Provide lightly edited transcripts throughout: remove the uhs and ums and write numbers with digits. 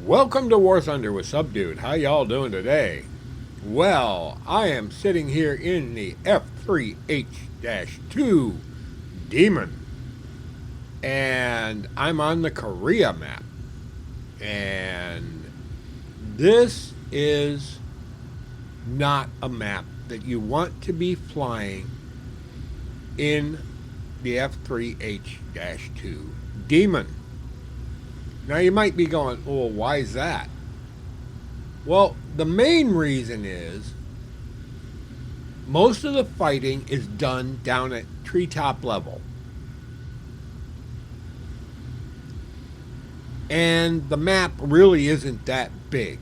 Welcome to War Thunder with Subdude. How y'all doing today? Well, I am sitting here in the F3H-2 Demon, and I'm on the Korea map. And this is not a map that you want to be flying in the F3H-2 Demon. Now you might be going, well, why is that? Well, the main reason is most of the fighting is done down at treetop level. And the map really isn't that big.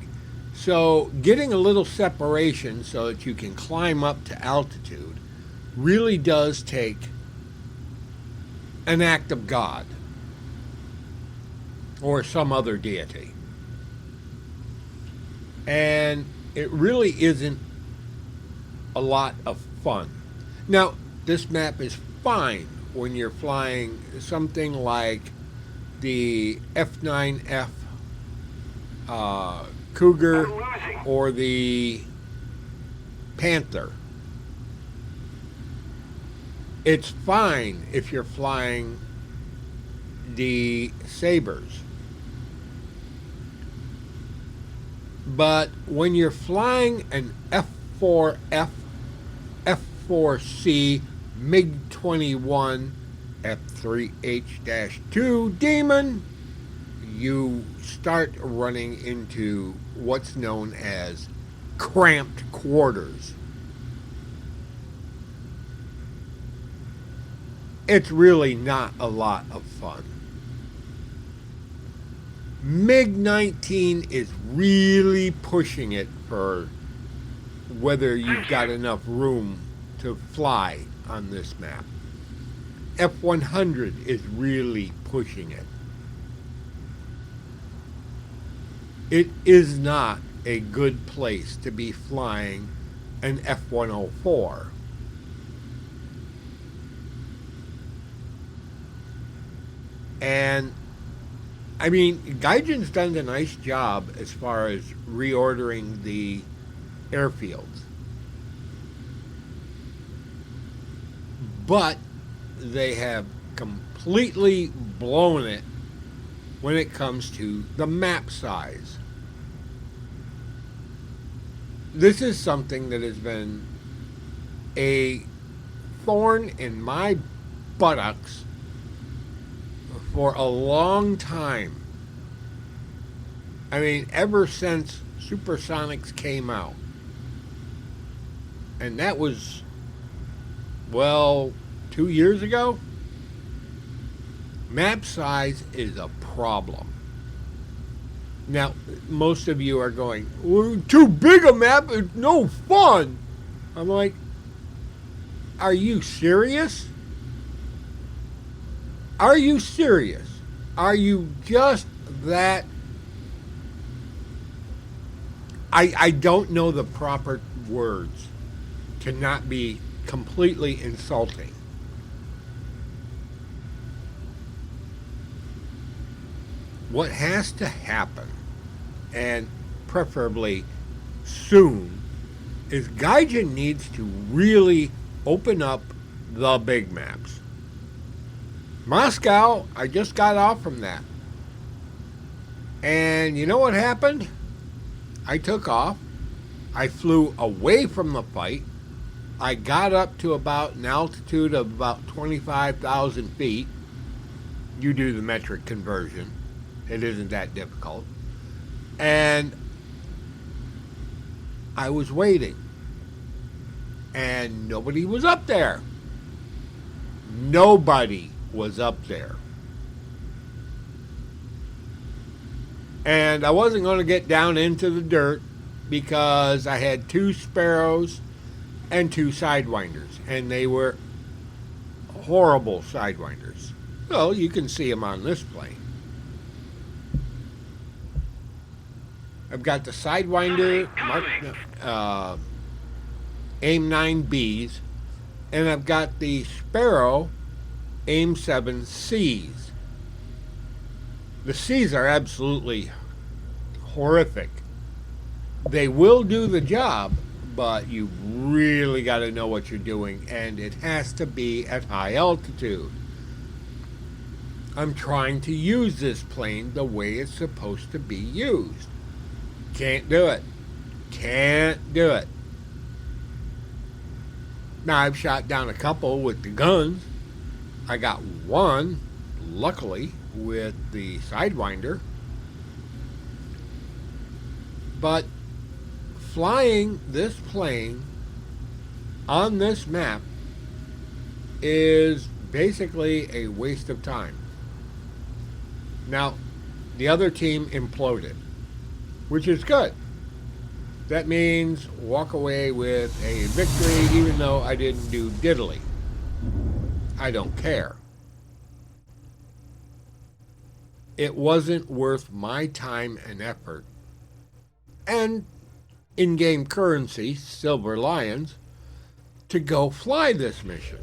So getting a little separation so that you can climb up to altitude really does take an act of God or some other deity. And it really isn't a lot of fun. Now, this map is fine when you're flying something like the F9F Cougar or the Panther. It's fine if you're flying the Sabres. But when you're flying an F4F, F4C, MiG-21, F3H-2 Demon, you start running into what's known as cramped quarters. It's really not a lot of fun. MiG-19 is really pushing it for whether you've got enough room to fly on this map. F-100 is really pushing it. It is not a good place to be flying an F-104. And I mean, Gaijin's done a nice job as far as reordering the airfields. But they have completely blown it when it comes to the map size. This is something that has been a thorn in my buttocks for a long time. I mean, ever since Supersonics came out. And that was, well, 2 years ago. Map size is a problem. Now, most of you are going, well, too big a map, it's no fun. I'm like, are you serious? Are you serious? Are you just that? I don't know the proper words to not be completely insulting. What has to happen, and preferably soon, is Gaijin needs to really open up the big maps. Moscow, I just got off from that. And you know what happened? I took off. I flew away from the fight. I got up to about an altitude of about 25,000 feet. You do the metric conversion. It isn't that difficult. And I was waiting. And nobody was up there. Nobody was up there. And I wasn't going to get down into the dirt because I had 2 Sparrows and 2 Sidewinders, and they were horrible Sidewinders. Well, you can see them on this plane. I've got the Sidewinder AIM 9Bs, and I've got the Sparrow AIM 7Cs. The C's are absolutely horrific. They will do the job, but you really got to know what you're doing, and it has to be at high altitude. I'm trying to use this plane the way it's supposed to be used. Can't do it. Can't do it. Now, I've shot down a couple with the guns. I got one, luckily, with the Sidewinder. But flying this plane on this map is basically a waste of time. Now, the other team imploded, which is good. That means walk away with a victory, even though I didn't do diddly. I don't care. It wasn't worth my time and effort. And in-game currency, silver lions, to go fly this mission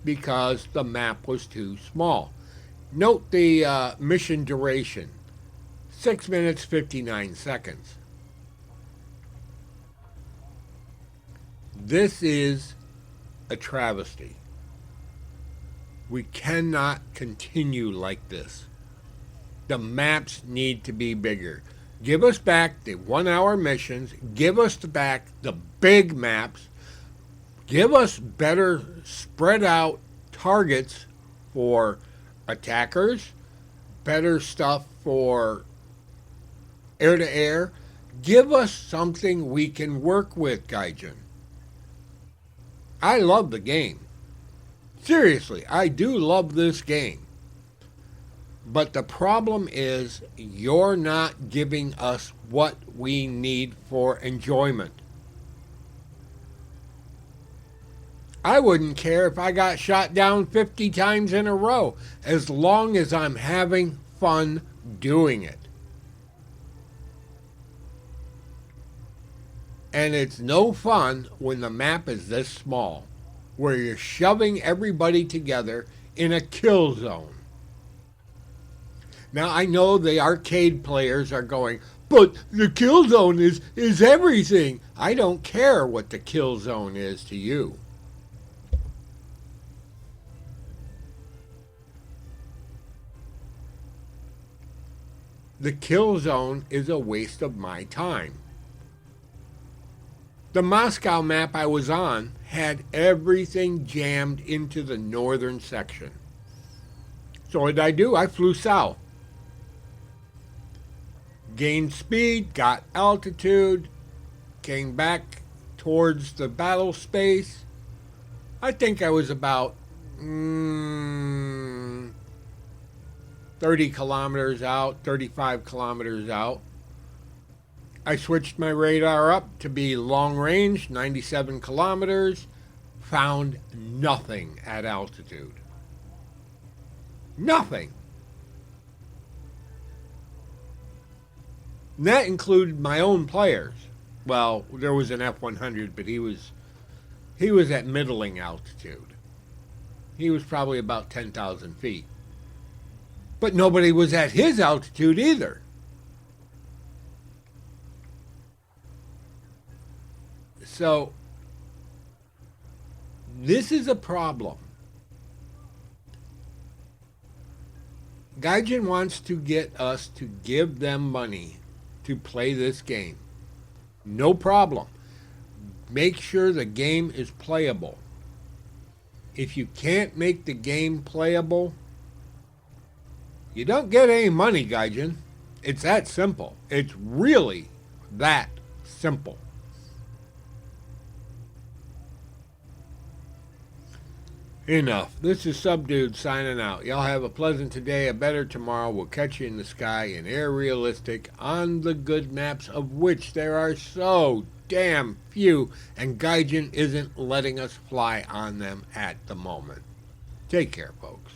because the map was too small. Note the mission duration, 6 minutes 59 seconds. This is a travesty. We cannot continue like this. The maps need to be bigger. Give us back the 1 hour missions. Give us back the big maps. Give us better spread out targets for attackers. Better stuff for air to air. Give us something we can work with, Gaijin. I love the game. Seriously, I do love this game. But the problem is you're not giving us what we need for enjoyment. I wouldn't care if I got shot down 50 times in a row, as long as I'm having fun doing it. And it's no fun when the map is this small, where you're shoving everybody together in a kill zone. Now, I know the arcade players are going, but the kill zone is everything. I don't care what the kill zone is to you. The kill zone is a waste of my time. The Moscow map I was on had everything jammed into the northern section. So what did I do? I flew south. Gained speed, got altitude, came back towards the battle space. I think I was about 30 kilometers out, 35 kilometers out. I switched my radar up to be long range, 97 kilometers, found nothing at altitude. Nothing. And that included my own players. Well, there was an F-100, but he was at middling altitude. He was probably about 10,000 feet. But nobody was at his altitude either. So, this is a problem. Gaijin wants to get us to give them money to play this game. No problem. Make sure the game is playable. If you can't make the game playable, you don't get any money, Gaijin. It's that simple. It's really that simple. Enough. This is Subdude signing out. Y'all have a pleasant today, a better tomorrow. We'll catch you in the sky in Air Realistic on the good maps, of which there are so damn few, and Gaijin isn't letting us fly on them at the moment. Take care, folks.